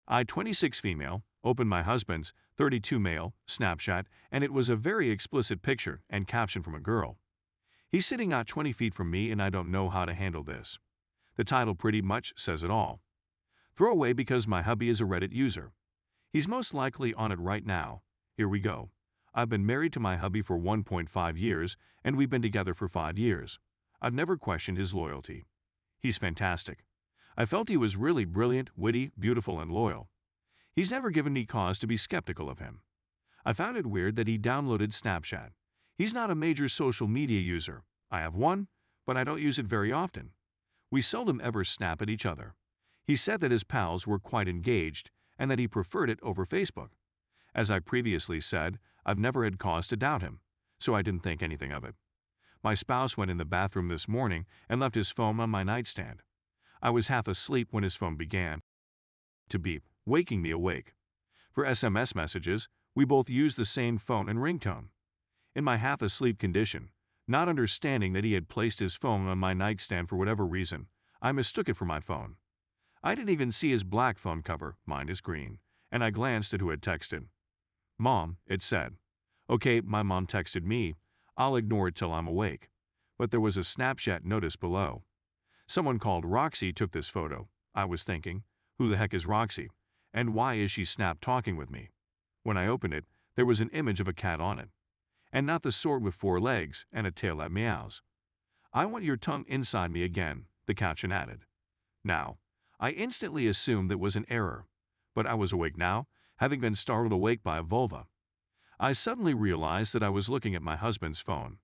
I, 26 female, opened my husband's 32 male Snapchat, and it was a very explicit picture and caption from a girl. He's sitting not 20 feet from me and I don't know how to handle this. The title pretty much says it all. Throw away because my hubby is a Reddit user. He's most likely on it right now. Here we go. I've been married to my hubby for 1.5 years and we've been together for 5 years. I've never questioned his loyalty. He's fantastic. I felt he was really brilliant, witty, beautiful, and loyal. He's never given me cause to be skeptical of him. I found it weird that he downloaded Snapchat. He's not a major social media user. I have one, but I don't use it very often. We seldom ever snap at each other. He said that his pals were quite engaged and that he preferred it over Facebook. As I previously said, I've never had cause to doubt him, so I didn't think anything of it. My spouse went in the bathroom this morning and left his phone on my nightstand. I was half asleep when his phone began to beep, waking me awake. For SMS messages, we both used the same phone and ringtone. In my half-asleep condition, not understanding that he had placed his phone on my nightstand for whatever reason, I mistook it for my phone. I didn't even see his black phone cover, mine is green, and I glanced at who had texted. Mom, it said. Okay, my mom texted me. I'll ignore it till I'm awake. But there was a Snapchat notice below. Someone called Roxy took this photo. I was thinking, who the heck is Roxy? And why is she snap talking with me? When I opened it, there was an image of a cat on it. And not the sort with 4 legs and a tail that meows. I want your tongue inside me again, the caption added. Now, I instantly assumed that was an error. But I was awake now, having been startled awake by a vulva. I suddenly realized that I was looking at my husband's phone.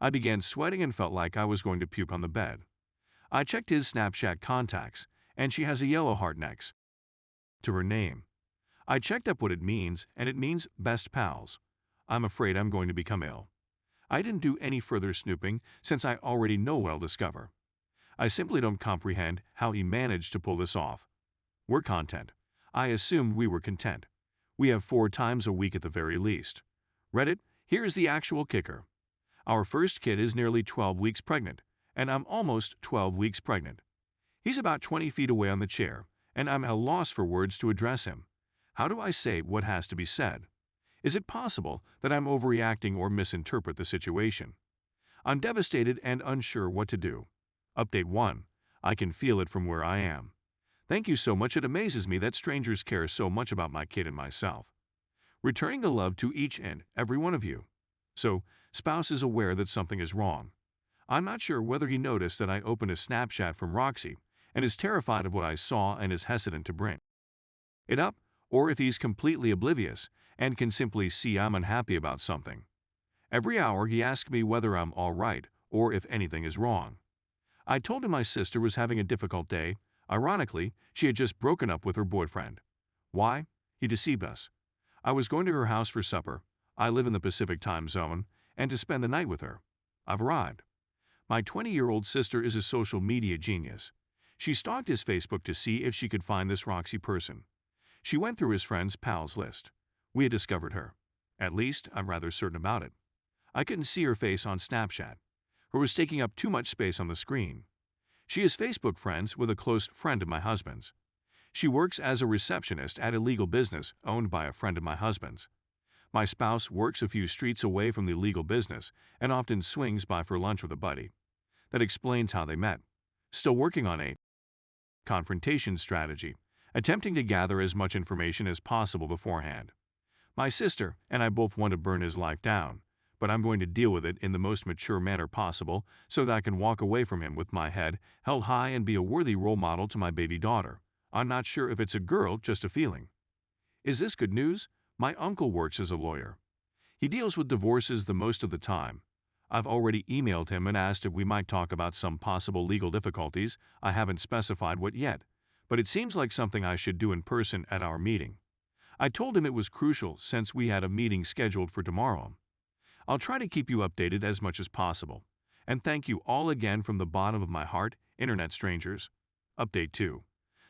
I began sweating and felt like I was going to puke on the bed. I checked his Snapchat contacts, and she has a yellow heart next to her name. I checked up what it means, and it means best pals. I'm afraid I'm going to become ill. I didn't do any further snooping since I already know what I'll discover. I simply don't comprehend how he managed to pull this off. We're content. I assumed we were content. We have 4 times a week at the very least. Reddit, here's the actual kicker. Our first kid is nearly 12 weeks pregnant, and I'm almost 12 weeks pregnant. He's about 20 feet away on the chair, and I'm at a loss for words to address him. How do I say what has to be said? Is it possible that I'm overreacting or misinterpret the situation? I'm devastated and unsure what to do. Update 1. I can feel it from where I am. Thank you so much. It amazes me that strangers care so much about my kid and myself. Returning the love to each and every one of you. So, spouse is aware that something is wrong. I'm not sure whether he noticed that I opened a Snapchat from Roxy and is terrified of what I saw and is hesitant to bring it up, or if he's completely oblivious and can simply see I'm unhappy about something. Every hour he asks me whether I'm all right or if anything is wrong. I told him my sister was having a difficult day. Ironically, she had just broken up with her boyfriend. Why? He deceived us. I was going to her house for supper. I live in the Pacific time zone, and to spend the night with her. I've arrived. My 20-year-old sister is a social media genius. She stalked his Facebook to see if she could find this Roxy person. She went through his friends' pals list. We had discovered her. At least, I'm rather certain about it. I couldn't see her face on Snapchat. Her was taking up too much space on the screen. She is Facebook friends with a close friend of my husband's. She works as a receptionist at a legal business owned by a friend of my husband's. My spouse works a few streets away from the legal business and often swings by for lunch with a buddy. That explains how they met. Still working on a confrontation strategy, attempting to gather as much information as possible beforehand. My sister and I both want to burn his life down, but I'm going to deal with it in the most mature manner possible so that I can walk away from him with my head held high and be a worthy role model to my baby daughter. I'm not sure if it's a girl, just a feeling. Is this good news? My uncle works as a lawyer. He deals with divorces the most of the time. I've already emailed him and asked if we might talk about some possible legal difficulties. I haven't specified what yet, but it seems like something I should do in person at our meeting. I told him it was crucial since we had a meeting scheduled for tomorrow. I'll try to keep you updated as much as possible. And thank you all again from the bottom of my heart, Internet strangers. Update 2.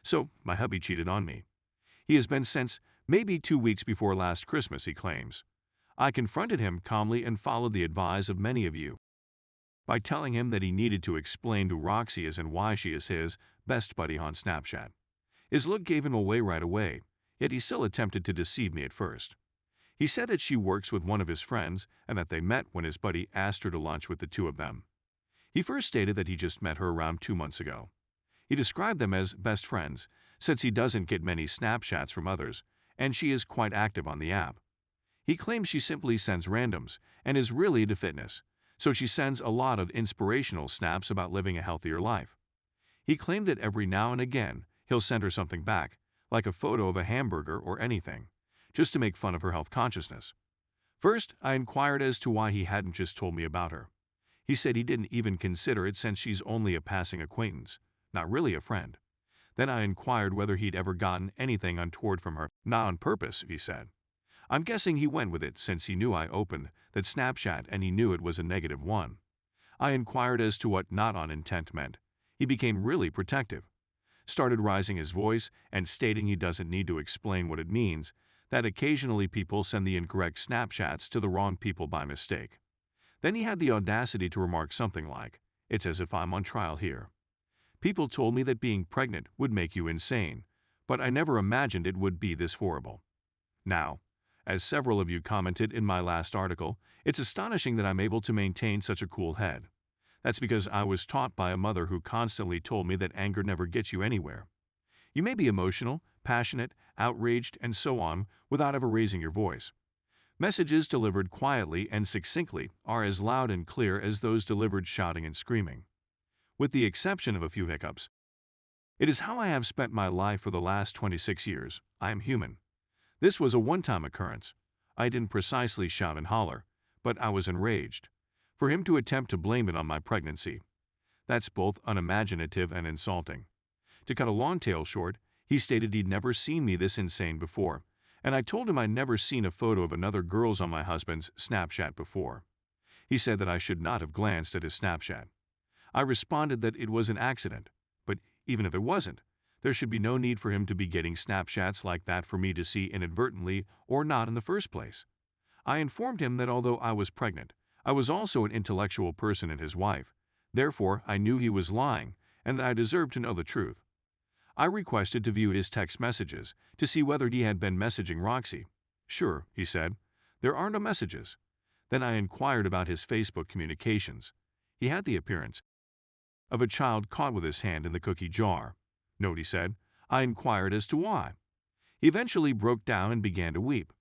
So, my hubby cheated on me. He has been since maybe 2 weeks before last Christmas, he claims. I confronted him calmly and followed the advice of many of you by telling him that he needed to explain to Roxy as and why she is his best buddy on Snapchat. His look gave him away right away, yet he still attempted to deceive me at first. He said that she works with one of his friends and that they met when his buddy asked her to lunch with the two of them. He first stated that he just met her around 2 months ago. He described them as best friends, since he doesn't get many snapshots from others, and she is quite active on the app. He claims she simply sends randoms and is really into fitness, so she sends a lot of inspirational snaps about living a healthier life. He claimed that every now and again he'll send her something back, like a photo of a hamburger or anything, just to make fun of her health consciousness. First, I inquired as to why he hadn't just told me about her. He said he didn't even consider it since she's only a passing acquaintance, not really a friend. Then I inquired whether he'd ever gotten anything untoward from her. Not on purpose, he said. I'm guessing he went with it since he knew I opened that Snapchat and he knew it was a negative one. I inquired as to what not on intent meant. He became really protective, started raising his voice and stating he doesn't need to explain what it means, that occasionally people send the incorrect snapshots to the wrong people by mistake. Then he had the audacity to remark something like, "It's as if I'm on trial here. People told me that being pregnant would make you insane, but I never imagined it would be this horrible." Now, as several of you commented in my last article, it's astonishing that I'm able to maintain such a cool head. That's because I was taught by a mother who constantly told me that anger never gets you anywhere. You may be emotional, passionate, outraged, and so on without ever raising your voice. Messages delivered quietly and succinctly are as loud and clear as those delivered shouting and screaming. With the exception of a few hiccups, it is how I have spent my life for the last 26 years. I am human. This was a one-time occurrence. I didn't precisely shout and holler, but I was enraged. For him to attempt to blame it on my pregnancy, that's both unimaginative and insulting. To cut a long tale short, he stated he'd never seen me this insane before, and I told him I'd never seen a photo of another girl's on my husband's Snapchat before. He said that I should not have glanced at his Snapchat. I responded that it was an accident, but even if it wasn't, there should be no need for him to be getting Snapchats like that for me to see inadvertently or not in the first place. I informed him that although I was pregnant, I was also an intellectual person and his wife. Therefore, I knew he was lying and that I deserved to know the truth. I requested to view his text messages to see whether he had been messaging Roxy. "Sure," he said. "There are no messages." Then I inquired about his Facebook communications. He had the appearance of a child caught with his hand in the cookie jar. "Note," he said. I inquired as to why. He eventually broke down and began to weep.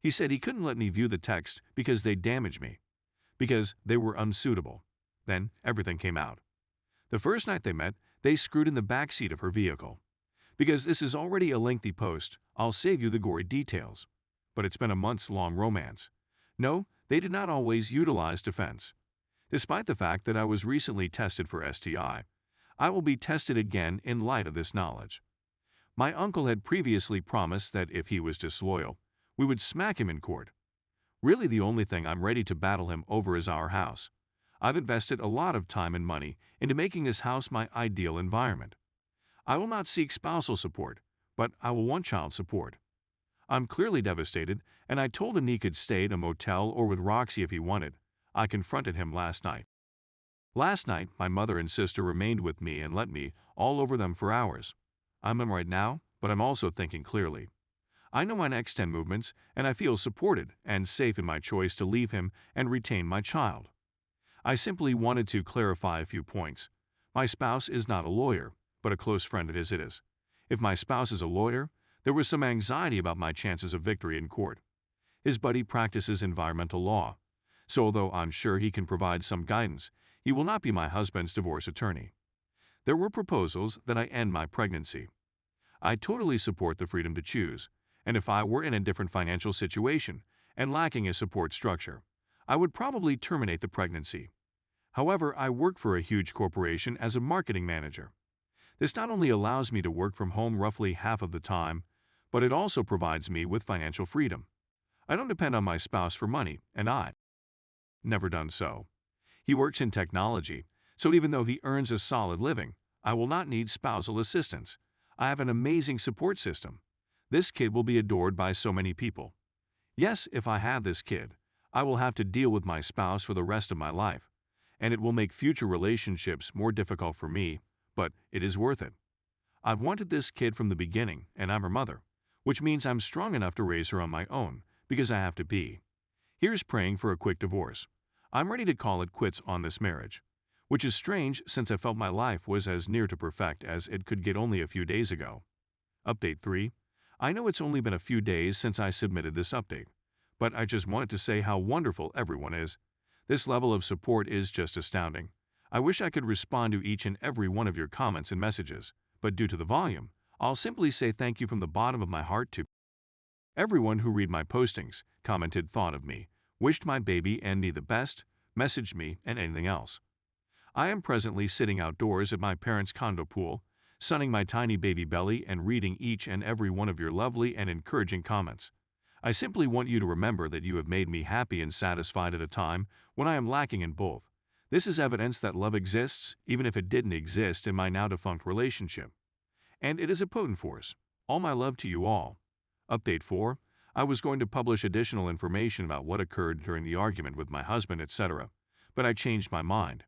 He said he couldn't let me view the text because they'd damage me, because they were unsuitable. Then everything came out. The first night they met, they screwed in the back seat of her vehicle. Because this is already a lengthy post, I'll save you the gory details. But it's been a months-long romance. No, they did not always utilize defense. Despite the fact that I was recently tested for STI, I will be tested again in light of this knowledge. My uncle had previously promised that if he was disloyal, we would smack him in court. Really, the only thing I'm ready to battle him over is our house. I've invested a lot of time and money into making this house my ideal environment. I will not seek spousal support, but I will want child support. I'm clearly devastated, and I told him he could stay at a motel or with Roxy if he wanted. I confronted him last night. Last night, my mother and sister remained with me and let me all over them for hours. I'm them right now, but I'm also thinking clearly. I know my next 10 movements, and I feel supported and safe in my choice to leave him and retain my child. I simply wanted to clarify a few points. My spouse is not a lawyer, but a close friend of his it is. If my spouse is a lawyer, there was some anxiety about my chances of victory in court. His buddy practices environmental law, so although I'm sure he can provide some guidance, he will not be my husband's divorce attorney. There were proposals that I end my pregnancy. I totally support the freedom to choose, and if I were in a different financial situation and lacking a support structure, I would probably terminate the pregnancy. However, I work for a huge corporation as a marketing manager. This not only allows me to work from home roughly half of the time, but it also provides me with financial freedom. I don't depend on my spouse for money, and I've never done so. He works in technology, so even though he earns a solid living, I will not need spousal assistance. I have an amazing support system. This kid will be adored by so many people. Yes, if I have this kid, I will have to deal with my spouse for the rest of my life, and it will make future relationships more difficult for me, but it is worth it. I've wanted this kid from the beginning, and I'm her mother, which means I'm strong enough to raise her on my own, because I have to be. Here's praying for a quick divorce. I'm ready to call it quits on this marriage. Which is strange since I felt my life was as near to perfect as it could get only a few days ago. Update 3. I know it's only been a few days since I submitted this update, but I just wanted to say how wonderful everyone is. This level of support is just astounding. I wish I could respond to each and every one of your comments and messages, but due to the volume, I'll simply say thank you from the bottom of my heart to everyone who read my postings, commented, thought of me, wished my baby and me the best, messaged me, and anything else. I am presently sitting outdoors at my parents' condo pool, sunning my tiny baby belly and reading each and every one of your lovely and encouraging comments. I simply want you to remember that you have made me happy and satisfied at a time when I am lacking in both. This is evidence that love exists, even if it didn't exist in my now-defunct relationship. And it is a potent force. All my love to you all. Update 4. I was going to publish additional information about what occurred during the argument with my husband, etc., but I changed my mind.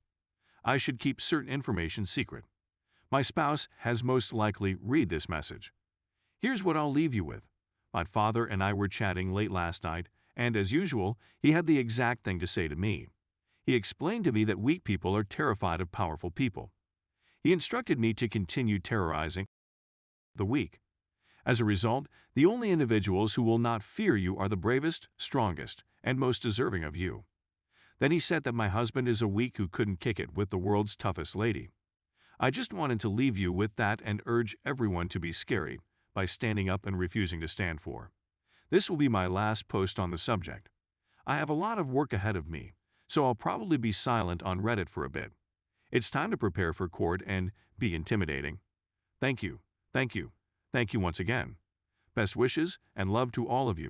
I should keep certain information secret. My spouse has most likely read this message. Here's what I'll leave you with. My father and I were chatting late last night, and as usual, he had the exact thing to say to me. He explained to me that weak people are terrified of powerful people. He instructed me to continue terrorizing the weak. As a result, the only individuals who will not fear you are the bravest, strongest, and most deserving of you. Then he said that my husband is a weak who couldn't kick it with the world's toughest lady. I just wanted to leave you with that and urge everyone to be scary by standing up and refusing to stand for. This will be my last post on the subject. I have a lot of work ahead of me, so I'll probably be silent on Reddit for a bit. It's time to prepare for court and be intimidating. Thank you, thank you, thank you once again. Best wishes and love to all of you.